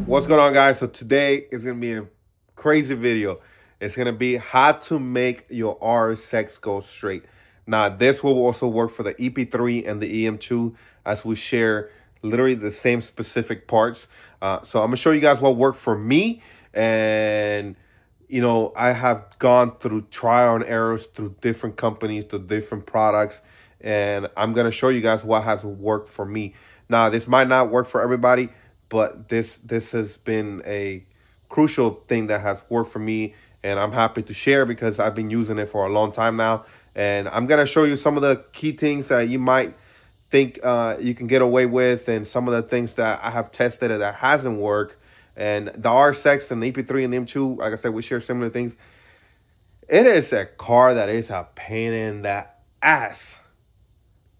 What's going on, guys? So today is going to be a crazy video. It's going to be how to make your RSX go straight. Now, this will also work for the EP3 and the EM2 as we share literally the same specific parts. So I'm going to show you guys what worked for me. And, you know, I have gone through trial and errors through different companies, through different products. And I'm going to show you guys what has worked for me. Now, this might not work for everybody, but this has been a crucial thing that has worked for me, and I'm happy to share because I've been using it for a long time now. And I'm going to show you some of the key things that you might think you can get away with, and some of the things that I have tested that hasn't worked. And the RSX and the EP3 and the M2, like I said, we share similar things. It is a car that is a pain in the ass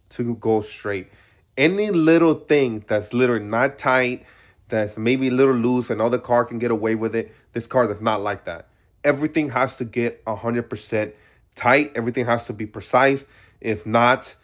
to go straight. Any little thing that's literally not tight, that's maybe a little loose, another car can get away with it. This car does not like that. Everything has to get 100% tight. Everything has to be precise. If not,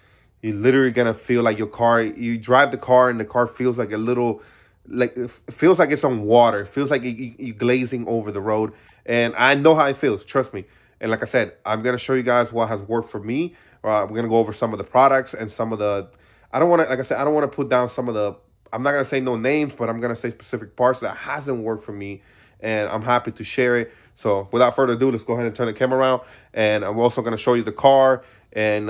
you're literally going to feel like your car, you drive the car and the car feels like a little, like it feels like it's on water. It feels like you're glazing over the road. And I know how it feels, trust me. And like I said, I'm going to show you guys what has worked for me. We're going to go over some of the products and some of the, I don't want to, like I said, I don't want to put down some of the, I'm not going to say no names, but I'm going to say specific parts that hasn't worked for me. And I'm happy to share it. So without further ado, let's go ahead and turn the camera around. And I'm also going to show you the car and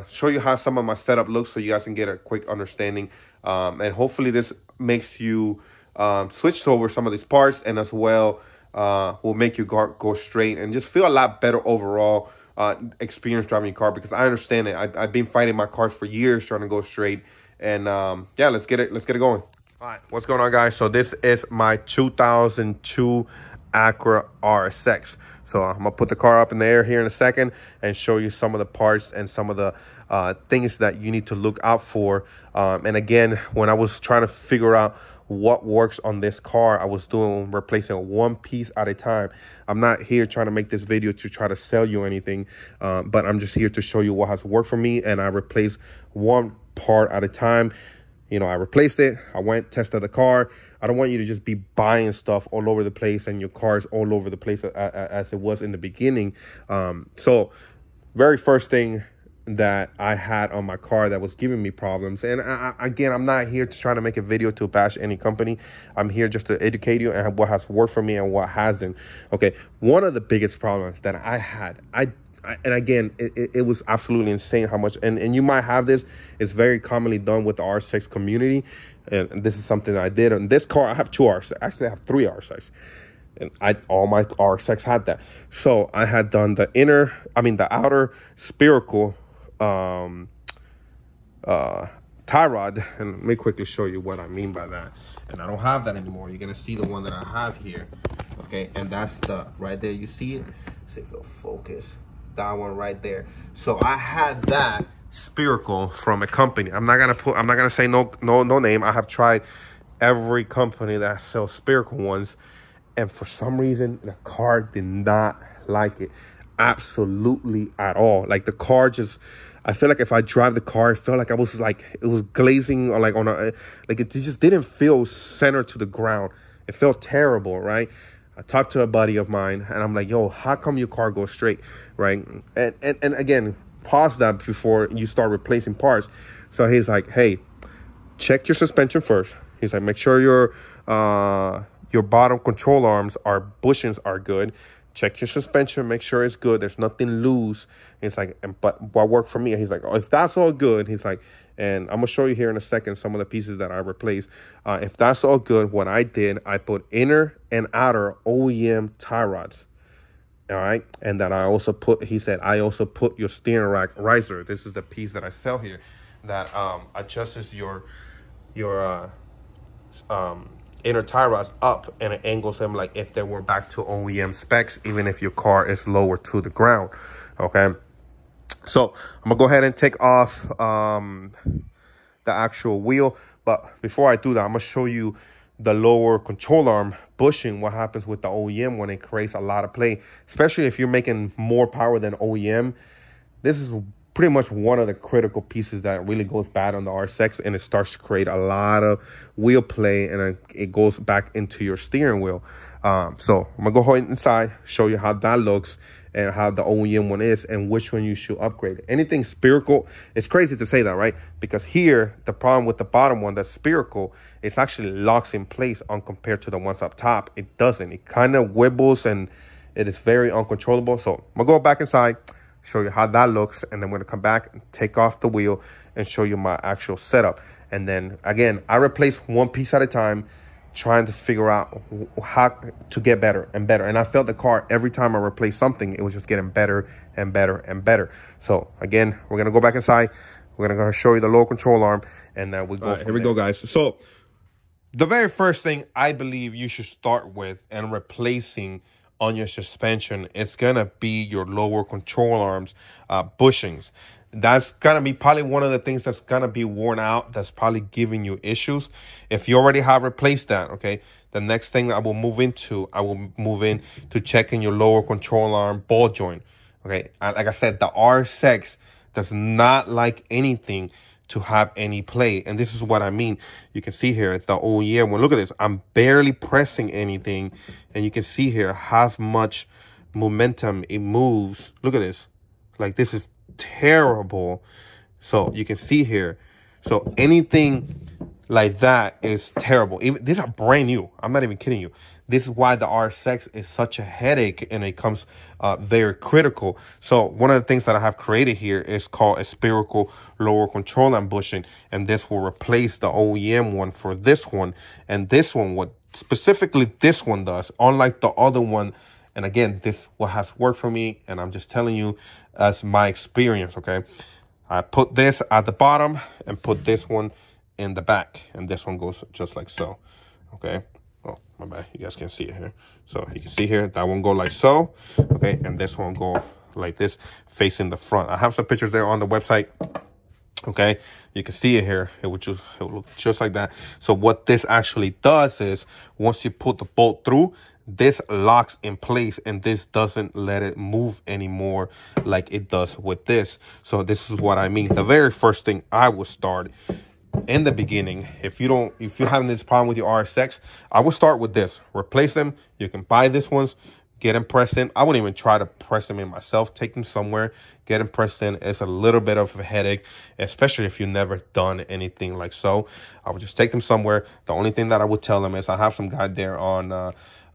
show you how some of my setup looks so you guys can get a quick understanding. And hopefully this makes you switch over some of these parts, and as well will make you go straight and just feel a lot better overall experience driving your car, because I understand it. I've been fighting my cars for years trying to go straight. And yeah, let's get it going. All right, what's going on, guys? So this is my 2002 Acura RSX. So I'm gonna put the car up in the air here in a second and show you some of the parts and some of the things that you need to look out for. And again, when I was trying to figure out what works on this car, I was replacing one piece at a time. I'm not here trying to make this video to try to sell you anything, but I'm just here to show you what has worked for me, and I replace one part at a time. You know, I replaced it, I went tested the car. I don't want you to just be buying stuff all over the place and your car's all over the place as it was in the beginning. So very first thing that I had on my car that was giving me problems, and again, I'm not here to try to make a video to bash any company. I'm here just to educate you and what has worked for me and what hasn't. Okay, one of the biggest problems that I had, and again, it was absolutely insane how much, and you might have this, it's very commonly done with the RSX community, and this is something that I did. On this car, I have two RSX, actually I have three RSX, and all my RSX had that. So I had done the outer spherical tie rod, and let me quickly show you what I mean by that. And I don't have that anymore. You're gonna see the one that I have here, okay? And that's the right there, you see it? See if it'll focus. That one right there. So I had that spherical from a company. I'm not gonna say no name. I have tried every company that sells spherical ones, and for some reason the car did not like it absolutely at all. Like the car just, I feel like if I drive the car, it felt like it was glazing, or like on a, like it just didn't feel centered to the ground. It felt terrible, right? I talked to a buddy of mine and I'm like, yo, how come your car goes straight, right? And again, pause that before you start replacing parts. So he's like, hey, check your suspension first. He's like, make sure your bottom control arms, bushings are good. Check your suspension, make sure it's good. There's nothing loose. He's like, but what worked for me? He's like, oh, if that's all good, he's like, and I'm gonna show you here in a second some of the pieces that I replaced. If that's all good, what I did, I put inner and outer OEM tie rods. All right, and then I also put, he said, I also put your steering rack riser. This is the piece that I sell here that adjusts your inner tie rods up, and it angles them like if they were back to OEM specs, even if your car is lower to the ground. Okay, so I'm gonna go ahead and take off the actual wheel, but before I do that, I'm gonna show you the lower control arm bushing, what happens with the OEM when it creates a lot of play, especially if you're making more power than OEM. This is pretty much one of the critical pieces that really goes bad on the RSX, and it starts to create a lot of wheel play, and it goes back into your steering wheel. So I'm gonna go ahead inside, show you how that looks and how the OEM one is and which one you should upgrade. Anything spherical, it's crazy to say that, right? Because here, the problem with the bottom one, that's spherical, it's actually locks in place on compared to the ones up top. It doesn't. It kind of wibbles and it is very uncontrollable. So I'm gonna go back inside, show you how that looks, and then we're gonna come back and take off the wheel and show you my actual setup. And then again, I replace one piece at a time, trying to figure out how to get better and better. And I felt the car, every time I replaced something, it was just getting better and better and better. So again, we're gonna go back inside. We're gonna go show you the lower control arm, and then we go. Here we go, guys. So the very first thing I believe you should start with and replacing on your suspension is gonna be your lower control arms bushings. That's gonna be probably one of the things that's gonna be worn out, that's probably giving you issues. If you already have replaced that, okay, the next thing I will move into checking your lower control arm ball joint. Okay, like I said, the RSX does not like anything to have any play, and this is what I mean. You can see here the OEM one. Look at this, I'm barely pressing anything, and you can see here how much momentum it moves. Look at this, like this is terrible. So you can see here, so anything like that is terrible. Even these are brand new, I'm not even kidding you. This is why the RSX is such a headache, and it comes very critical. So one of the things that I have created here is called a spherical lower control arm bushing, and this will replace the OEM one for this one. And this one, what specifically this one does, unlike the other one, and again, this what has worked for me, and I'm just telling you as my experience, okay? I put this at the bottom and put this one in the back, and this one goes just like so, okay? Oh, my bad, you guys can't see it here. So you can see here, that one go like so, okay? And this one go like this, facing the front. I have some pictures there on the website, okay? You can see it here. It will look just like that. So what this actually does is, once you put the bolt through, this locks in place, and this doesn't let it move anymore like it does with this. So this is what I mean. The very first thing I would start in the beginning, if you're having this problem with your RSX, I would start with this. Replace them. You can buy this ones, get them pressed in. I wouldn't even try to press them in myself. Take them somewhere, get them pressed in. It's a little bit of a headache, especially if you've never done anything like so. I would just take them somewhere. The only thing that I would tell them is, I have some guide there on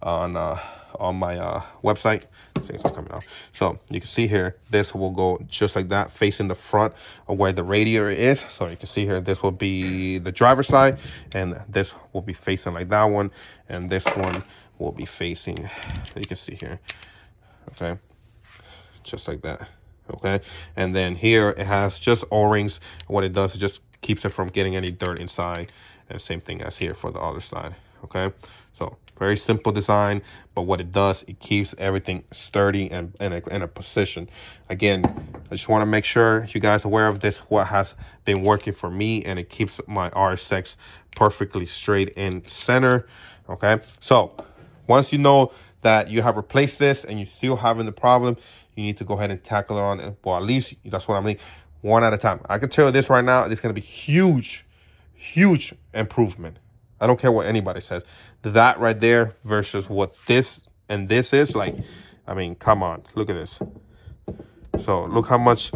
my website. Things are coming out. So you can see here, this will go just like that, facing the front of where the radiator is. So you can see here, this will be the driver's side, and this will be facing like that one, and this one will be facing, you can see here, okay, just like that, okay? And then here it has just O-rings. What it does is just keeps it from getting any dirt inside, and same thing as here for the other side, okay? So very simple design, but what it does, it keeps everything sturdy and in a position. Again, I just want to make sure you guys are aware of this, what has been working for me, and it keeps my RSX perfectly straight in center, okay? So once you know that you have replaced this and you're still having the problem, you need to go ahead and tackle it on, well, at least that's what I mean, one at a time. I can tell you this right now, it's going to be huge improvement. I don't care what anybody says. That right there versus what this and this is, like, I mean, come on, look at this. So look how much,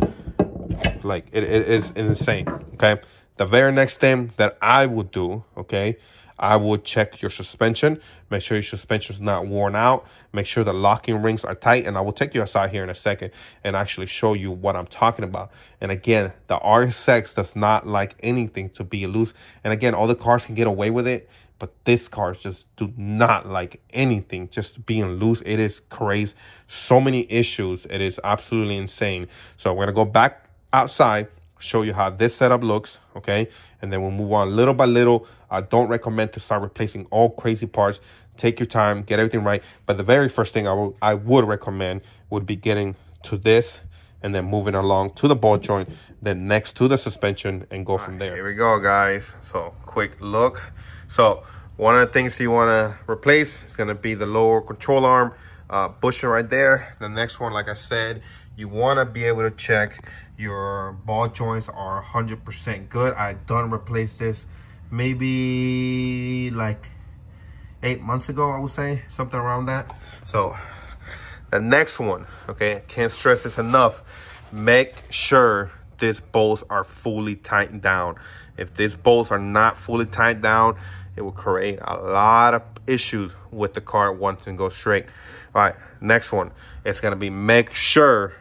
like, it is insane, okay? The very next thing that I would do, okay, I would check your suspension, make sure your suspension is not worn out, make sure the locking rings are tight, and I will take you outside here in a second and actually show you what I'm talking about. And again, the RSX does not like anything to be loose. And again, all the cars can get away with it, but this car just do not like anything just being loose. It is crazy. So many issues. It is absolutely insane. So we're gonna go back outside, show you how this setup looks, okay? And then we'll move on little by little. I don't recommend to start replacing all crazy parts. Take your time, get everything right. But the very first thing I would recommend would be getting to this and then moving along to the ball joint, then next to the suspension, and go from there. Here we go, guys. So quick look. So one of the things you want to replace is going to be the lower control arm bushing right there. The next one, like I said, you want to be able to check your ball joints are 100% good. I done replaced this maybe like 8 months ago, I would say, something around that. So the next one, okay, can't stress this enough. Make sure these bolts are fully tightened down. If these bolts are not fully tightened down, it will create a lot of issues with the car wanting to go straight. All right, next one, it's gonna be make sure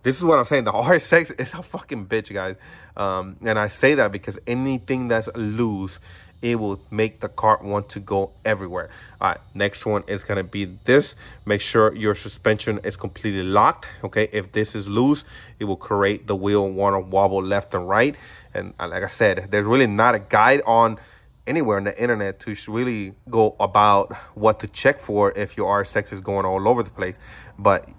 this is what I'm saying, the RSX is a fucking bitch, guys. And I say that because anything that's loose, it will make the car want to go everywhere. All right, next one is gonna be this. Make sure your suspension is completely locked, okay? If this is loose, it will create the wheel want to wobble left and right. And like I said, there's really not a guide on anywhere on the internet to really go about what to check for if your RSX is going all over the place. But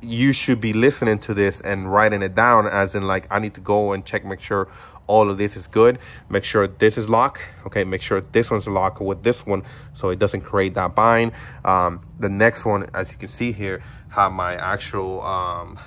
you should be listening to this and writing it down, as in like, I need to go and check, make sure all of this is good. Make sure this is locked. Okay, make sure this one's locked with this one so it doesn't create that bind. The next one, as you can see here, how my actual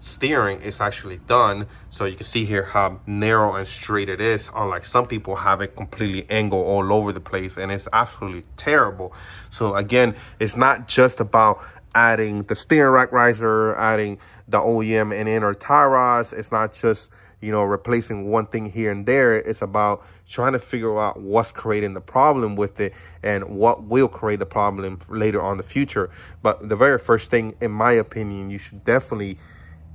steering is actually done. So you can see here how narrow and straight it is, unlike some people have it completely angled all over the place, and it's absolutely terrible. So again, it's not just about adding the steering rack riser, adding the OEM and inner tie rods. It's not just, you know, replacing one thing here and there. It's about trying to figure out what's creating the problem with it and what will create the problem later on in the future. But the very first thing, in my opinion, you should definitely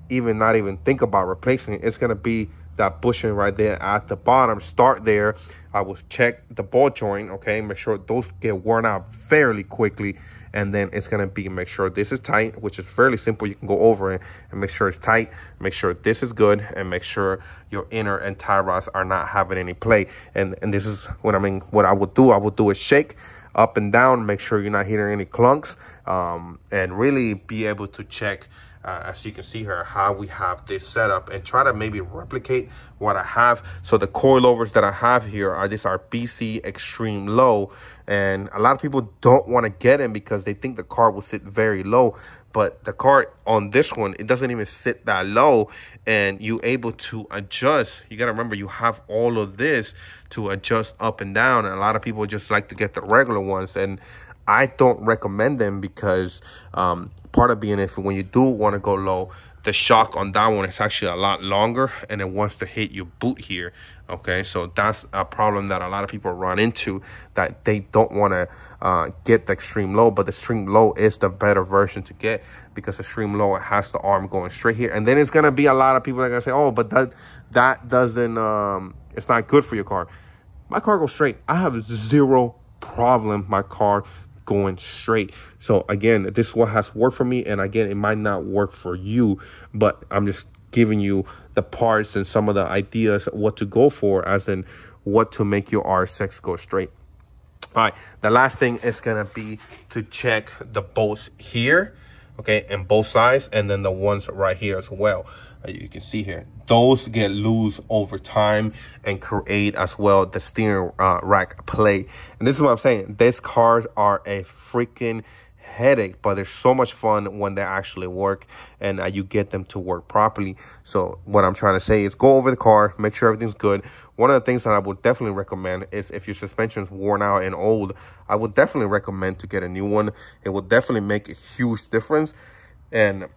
not even think about replacing it. It's going to be that bushing right there at the bottom. Start there. I will check the ball joint, okay, make sure those get worn out fairly quickly. And then it's going to be make sure this is tight, which is fairly simple. You can go over it and make sure it's tight, make sure this is good, and make sure your inner and tie rods are not having any play. And this is what I mean. What I would do is shake up and down, make sure you're not hitting any clunks, and really be able to check, as you can see here, how we have this set up, and try to maybe replicate what I have. So the coilovers that I have here are BC Extreme Low, and a lot of people don't want to get them because they think the car will sit very low, but the car on this one, it doesn't even sit that low, and you able to adjust. You got to remember, you have all of this to adjust up and down, and a lot of people just like to get the regular ones, and I don't recommend them because part of being, if when you do want to go low, the shock on that one is actually a lot longer, and it wants to hit your boot here. Okay, so that's a problem that a lot of people run into, that they don't want to get the Extreme Low, but the Extreme Low is the better version to get, because the Extreme Low, it has the arm going straight here. And then it's going to be a lot of people that are going to say, oh, but that doesn't, it's not good for your car. My car goes straight. I have zero problem my car going straight. So again, this is what has worked for me, and again, it might not work for you, but I'm just giving you the parts and some of the ideas what to go for, as in what to make your RSX go straight. All right, the last thing is gonna be to check the bolts here, okay, and both sides, and then the ones right here as well. You can see here, those get loose over time and create as well the steering rack play. And this is what I'm saying, these cars are a freaking headache, but they're so much fun when they actually work, and you get them to work properly. So what I'm trying to say is go over the car, make sure everything's good. One of the things that I would definitely recommend is, if your suspension's worn out and old, I would definitely recommend to get a new one. It will definitely make a huge difference. And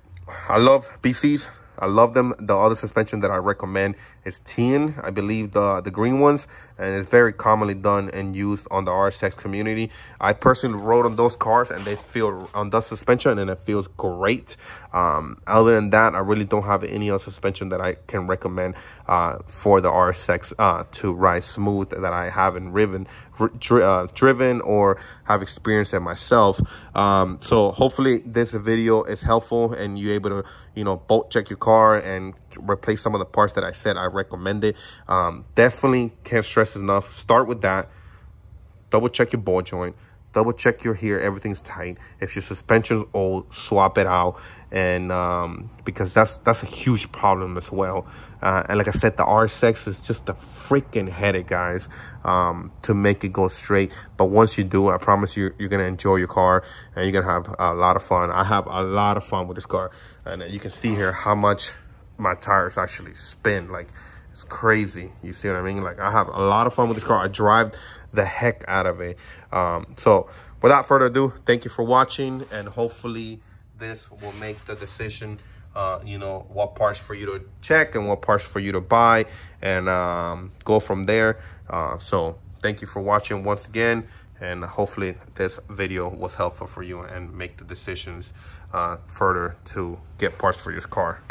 I love BCs. I love them. The other suspension that I recommend is Tien, I believe, the green ones, and it's very commonly done and used on the RSX community. I personally rode on those cars, and they feel on the suspension, and it feels great. Other than that, I really don't have any other suspension that I can recommend for the RSX to ride smooth that I haven't driven or have experienced it myself. So hopefully this video is helpful, and you're able to, you know, bolt check your car and replace some of the parts that I said I recommended. Definitely can't stress enough. Start with that. Double check your ball joint. Double check your here, everything's tight. If your suspension's old, swap it out, and because that's a huge problem as well. And like I said, the RSX is just a freaking headache, guys, to make it go straight. But once you do, I promise you, you're gonna enjoy your car, and you're gonna have a lot of fun. I have a lot of fun with this car, and you can see here how much my tires actually spin. Like, it's crazy. You see what I mean? Like, I have a lot of fun with this car. I drive the heck out of it. So without further ado, thank you for watching, and hopefully this will make the decision, you know, what parts for you to check and what parts for you to buy, and go from there. So thank you for watching once again, and hopefully this video was helpful for you and make the decisions further to get parts for your car.